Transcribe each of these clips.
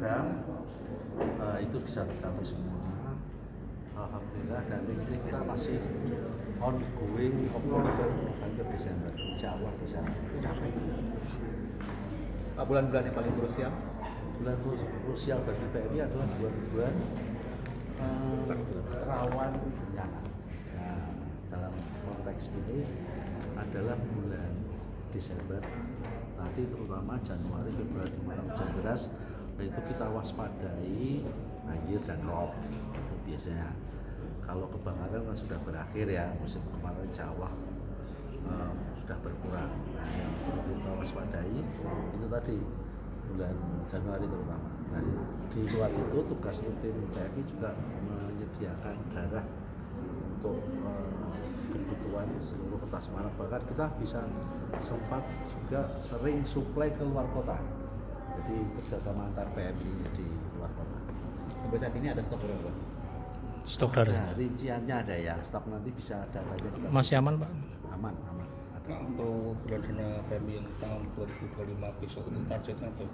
program itu bisa tercapai semua. Alhamdulillah, dan ini kita masih ongoing Oktober, November, Desember. Insya Allah bisa tercapai. Bulan-bulan yang paling krusial? Bulan krusial bagi PMI adalah bulan-bulan rawan bencana. Nah, dalam konteks ini adalah bulan Desember, nanti terutama Januari, Februari, Maret, hujan deras, itu kita waspadai banjir dan rob. Itu biasanya. Kalau kebakaran kan sudah berakhir ya, musim kemarin insya Allah sudah berkurang. Nah, yang perlu kita waspadai itu tadi bulan Januari terutama. Nah, di luar itu tugas rutin PMI juga menyediakan darah untuk kebutuhan seluruh kota Semarang. Bahkan kita bisa sempat juga sering suplai ke luar kota. Jadi kerjasama antar PMI di luar kota. Sampai saat ini ada stok berapa? Stok darah. Nah, rinciannya ada ya, stok nanti bisa datanya kita. Masih aman, Pak? Aman. Ada. Untuk bulan dana PMI yang tahun 2025 besok itu targetnya apa?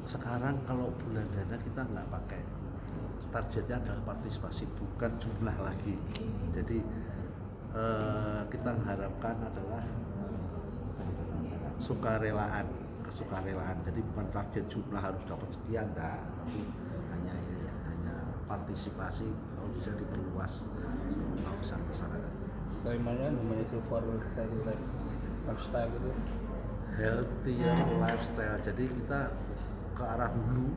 Sekarang kalau bulan dana kita nggak pakai, targetnya adalah partisipasi, bukan jumlah lagi. Jadi kita mengharapkan adalah kesukarelaan. Jadi bukan target jumlah harus dapat sekian, tapi hanya ini ya, hanya partisipasi kalau bisa diperluas semua besar masyarakat. Bagaimana namanya itu for lifestyle gitu? Healthier lifestyle. Jadi kita ke arah hulu.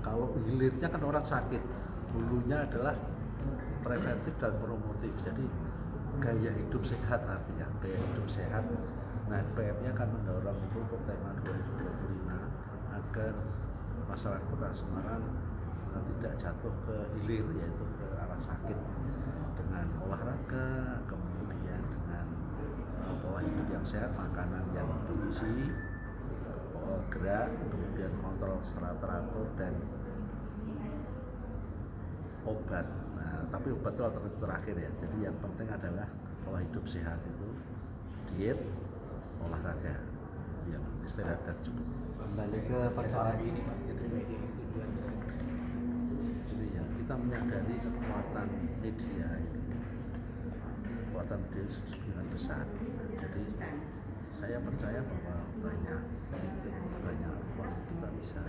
Kalau hilirnya kan orang sakit, hulunya adalah preventif dan promotif. Jadi gaya hidup sehat, artinya gaya hidup sehat. Nah, PM-nya akan mendorong itu untuk tema 2025 agar masyarakat Kota Semarang tidak jatuh ke hilir, yaitu ke arah sakit, dengan olahraga, kemudian dengan pola hidup yang sehat, makanan yang bergizi, gerak, kemudian kontrol secara teratur, dan obat. Nah, tapi obat itu alternatif terakhir ya. Jadi yang penting adalah pola hidup sehat itu, diet, olahraga, yang istirahat dan cukup. Kembali ke persoalan ini, Pak. Jadi ya, kita menyadari kekuatan media ini, kekuatan media sangat besar. Jadi saya percaya bahwa banyak titik, banyak ruang kita bisa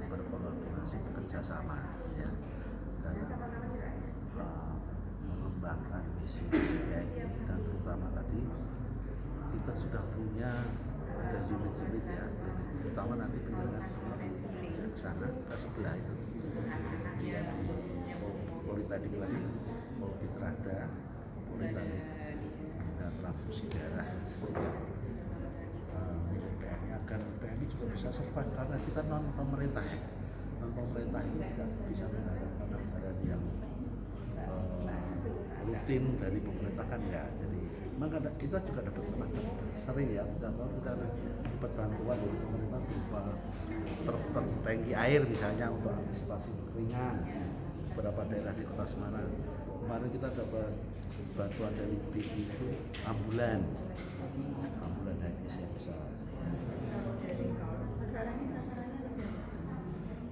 berkolaborasi, bekerja sama ya, dalam mengembangkan misi-misi PMI. Dan terutama tadi kita sudah punya ada unit-unit ya, terutama nanti penjagaan seperti ke sana, ke sebelah itu ya, di Politeknik lagi, Polbitrada, Politeknik Bina Transfusi Darah milik PMI, agar PMI juga bisa survive, karena kita non pemerintah itu tidak bisa mendapatkan anggaran yang rutin dari pemerintah kan ya. Jadi maka kita juga dapat sering ya, kita dapat bantuan dari pemerintah berupa truk tangki air misalnya untuk antisipasi kekeringan beberapa daerah di Kota Semarang. Kemarin kita dapat bantuan dari BI itu ambulan HGS yang besar.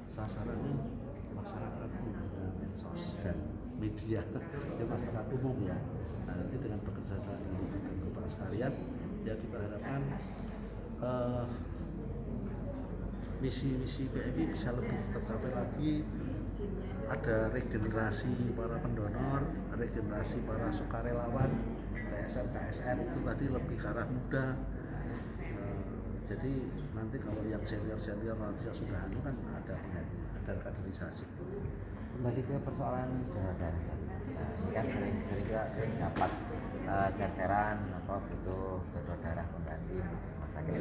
Sasarannya masyarakat pengguna medsos dan media, ya masyarakat umum ya. Nah, nanti dengan bekerja sama dengan Bapak sekalian, ya kita harapkan misi-misi PMI bisa lebih tercapai lagi. Ada regenerasi para pendonor, regenerasi para sukarelawan, KSR itu tadi lebih ke arah muda. Jadi nanti kalau yang senior nanti sudah kan ada kaderisasi. Kembali ke persoalan darah. Nah, ini kan sering dapat share-sharean atau gitu donor darah pengganti. Makanya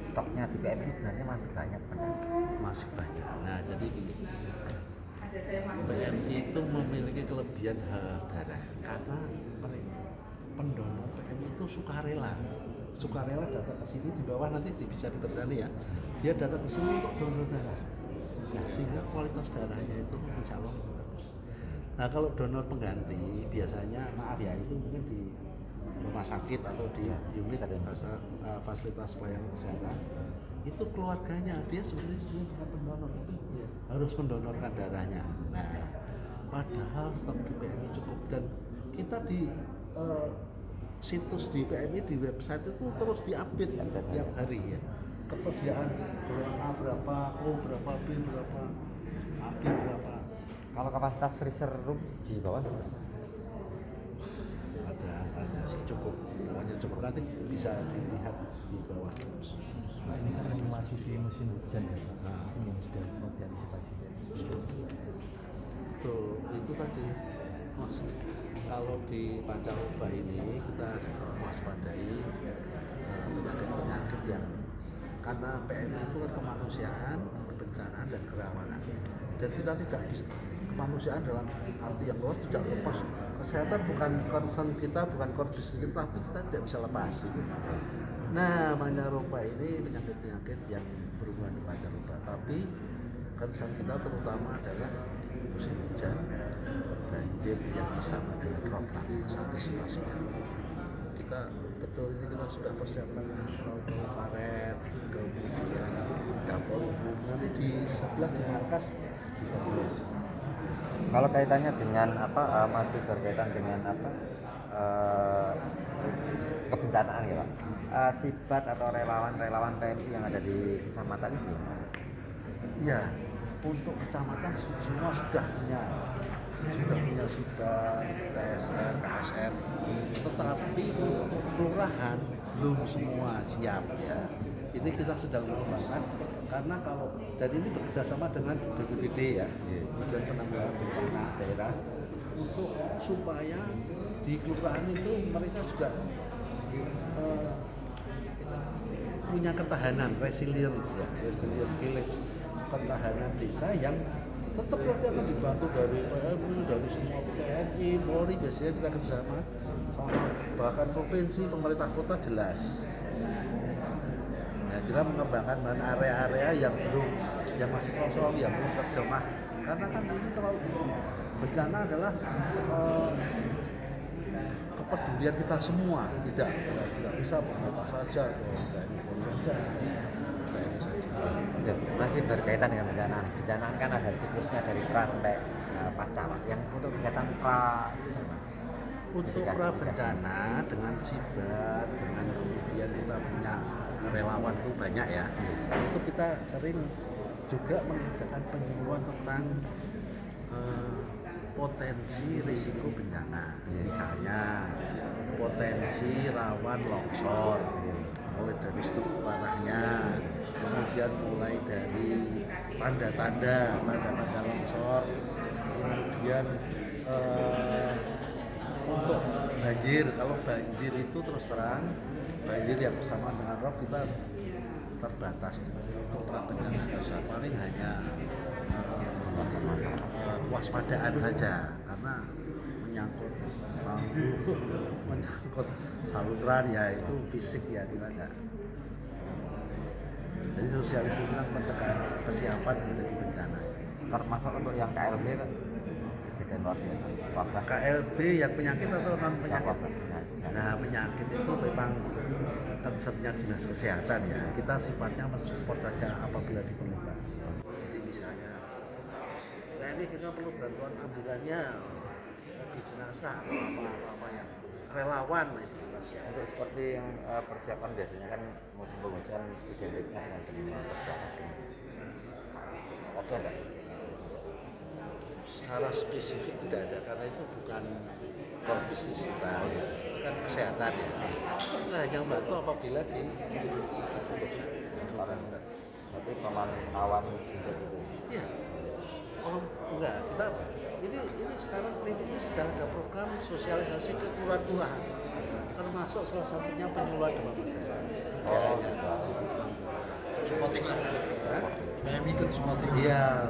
stoknya di PMI sebenarnya masih banyak, benar? Masih banyak. Nah, jadi PMI itu memiliki kelebihan darah karena pendonor PMI itu sukarela datang ke sini, di bawah nanti bisa dipercaya ya, dia datang ke sini untuk donor darah. Nah, sehingga kualitas darahnya itu insya Allah bagus. Nah, kalau donor pengganti biasanya maaf ya, itu mungkin di rumah sakit atau di unit fasilitas pelayanan kesehatan itu keluarganya, dia sebenarnya bukan pendonor tapi harus mendonorkan darahnya. Nah, padahal stok di PMI cukup, dan kita di situs di PMI di website itu terus diupdate tiap hari ya, ketersediaan A berapa, O berapa, B berapa, AB berapa. Kalau kapasitas freezer room di bawah Ada angkanya sih cukup, namanya cukup, nanti bisa dilihat di bawah. Ini kan memasuki musim hujan ya Pak. Nah. Ini sudah mau diantisipasi. Betul, itu tadi maksud kalau di pancaroba ini kita waspadai penyakit-penyakit yang karena PMI itu kan kemanusiaan, kebencanaan dan kerawanan, dan kita tidak bisa kemanusiaan dalam arti yang luas tidak lepas kesehatan, bukan concern kita, bukan core business kita, tapi kita tidak bisa lepas itu. Nah, pancaroba ini penyakit-penyakit yang berhubungan dengan pancaroba, tapi concern kita terutama adalah musim hujan, banjir yang bersama dengan rob antisipasinya. Kita betul ini kita sudah persiapkan perahu karet, kemudian dapur umum, nanti di sebelah di markas bisa dilihat. kalau kaitannya dengan apa masih berkaitan dengan apa kebencanaan ya Pak, sibat atau relawan PMI yang ada di kecamatan itu Ya, untuk kecamatan semua sudah punya sibat, TSR, KSR, tetapi untuk kelurahan belum semua siap ya. Ini kita sedang mengembangkan, karena kalau dan ini bekerja sama dengan BPBD ya, Badan Penanggulangan Bencana Daerah, untuk supaya di kelurahan itu mereka juga punya ketahanan, resilience ya, resilient village, ketahanan desa yang tetap nanti akan dibantu dari PMI, dari semua TNI, Polri, biasanya kita kerjasama sama bahkan provinsi, pemerintah kota jelas. Nah, kita mengembangkan area-area yang belum, yang masih kosong, yang belum terjamah, karena kan ini terlalu bencana adalah kepedulian kita semua, tidak bisa pemerintah saja atau TNI Polri saja. masih berkaitan dengan bencana kan ada siklusnya dari pra sampai pasca Pak. Yang untuk kegiatan pra Untuk pra bencana dengan sibat, dengan kemudian kita punya relawan itu banyak ya. Itu kita sering juga mengadakan penyuluhan tentang potensi risiko bencana. Misalnya potensi rawan longsor, mulai dari struktur tanahnya, kemudian mulai dari tanda-tanda longsor, kemudian untuk banjir, kalau banjir itu terus terang banjir yang bersama dengan rob kita terbatas untuk pra bencana besar, paling hanya kewaspadaan saja, karena menyangkut saluran ya itu fisik ya, kita enggak. Jadi sosialisasi tentang pencegahan kesiapan menghadapi bencana. termasuk untuk yang KLB Pak. Kejadian luar biasa. Wabah. KLB yang penyakit atau non penyakit? Wabah. Nah, penyakit itu memang concernnya dinas kesehatan ya. Kita sifatnya mensupport saja apabila diperlukan. Jadi misalnya, nah ini kita perlu bantuan ambulannya, mobil jenazah atau apa-apa yang relawan, nah itu kita siap. Untuk seperti yang persiapan biasanya kan musim penghujan identiknya dengan seniman berdarah. Ada enggak? Secara spesifik tidak ada, karena itu bukan core bisnis kita ya. Itu kan kesehatan ya. Nah, yang bantu apabila Berarti pemantauan juga itu. Iya. Oh enggak, kita ini sekarang ini sedang ada program sosialisasi ke kelurahan-kelurahan, termasuk salah satunya penyuluhan demam berdarah. Oh, Ya, gitu. Supporting lah. Hah? PMI ikut supporting. Iya.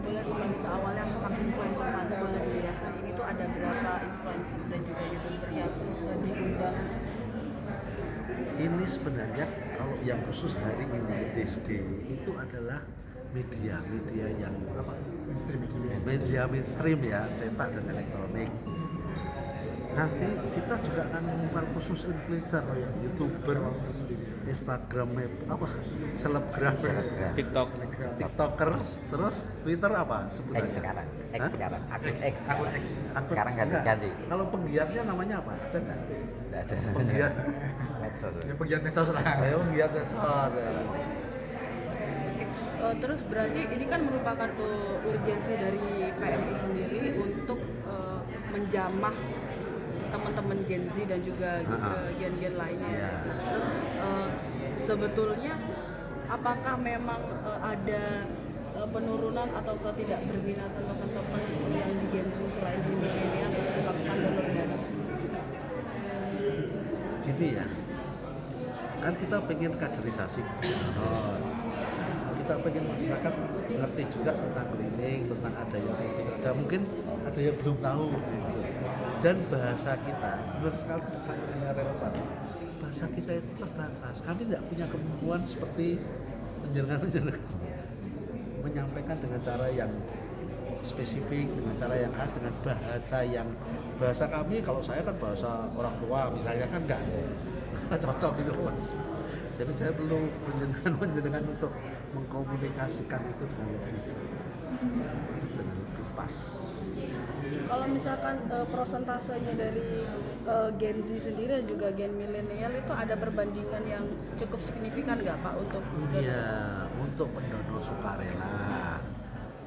Boleh kembali ke awalnya tentang influencer tadi boleh dilihat. Nah, ini tuh ada berapa influencer dan juga youtuber yang diundang? Ini sebenarnya kalau yang khusus hari ini DSD itu adalah media yang apa? Media mainstream ya, cetak dan elektronik. nanti kita juga akan mengumumkan khusus influencer, youtuber, Instagram, apa, selebgram, TikTok. tiktoker, terus Twitter apa X sebutannya? sekarang, X Hah? sekarang, akun X, Akun X. Akun- sekarang enggak. ganti. Kalau penggiatnya namanya apa? Ada nggak? Nggak ada. Penggiat. Medsos. Ya pegiat medsos lah. Saya penggiat medsos. Terus berarti ini kan merupakan urgensi dari PMI sendiri untuk menjamah teman-teman Gen Z dan juga gen-gen lainnya. Iya. Nah, terus sebetulnya apakah memang ada penurunan atau ketidak berminatan teman-teman yang di Gen Z selain di milenial untuk melakukan donor darah? Gini ya, kan kita pengen kaderisasi donor. Kita pengen masyarakat ngerti juga tentang cleaning, tentang ada yang ada mungkin ada yang belum tahu gitu. Dan bahasa kita benar sekali pertanyaannya relevan. Bahasa kita itu terbatas. Kami tidak punya kemampuan seperti penjenengan menyampaikan dengan cara yang spesifik, dengan cara yang khas, dengan bahasa kami. Kalau saya kan bahasa orang tua misalnya kan enggak cocok gitu loh. Jadi saya perlu menjenengan untuk mengkomunikasikan itu dengan lebih pas. Kalau misalkan prosentasenya dari Gen Z sendiri dan juga gen milenial itu ada perbandingan yang cukup signifikan nggak Pak untuk Iya, untuk pendonor sukarela,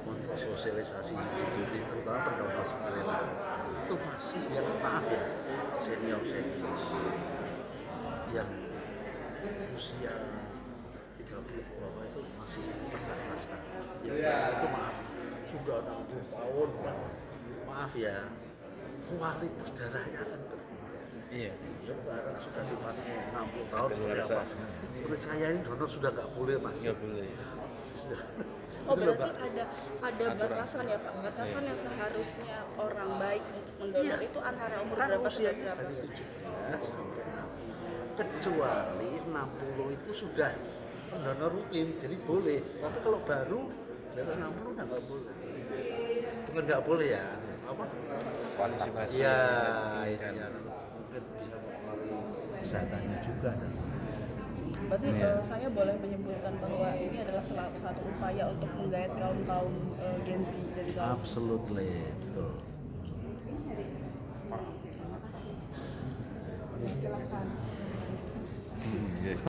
untuk sosialisasi individu terutama pendonor sukarela itu masih yang maaf ya senior yang usia 30 apa itu masih terbatas kan. Yang banyak itu maaf sudah 60 tahun Pak. Maaf ya, kualitas darahnya akan berubah. Iya. Ya barang sudah dipakai 60 tahun seperti apa? Seperti saya ini donor sudah nggak boleh mas. Nggak boleh. Oh berarti ada batasan ya Pak, batasan yang seharusnya orang baik untuk mendonor itu antara umur Kan berapa sampai usianya berapa? dari 17 sampai 60. Kecuali 60 itu sudah pendonor rutin, jadi boleh. Tapi kalau baru di atas 60 udah nggak boleh. Bukan nggak boleh ya, apa? Kualifikasi. Iya, iya. Mungkin bisa mempengaruhi kesehatannya juga dan Berarti saya boleh menyimpulkan bahwa ini adalah salah satu upaya untuk menggait kaum Gen Z dari kaum absolutely betul. Iya.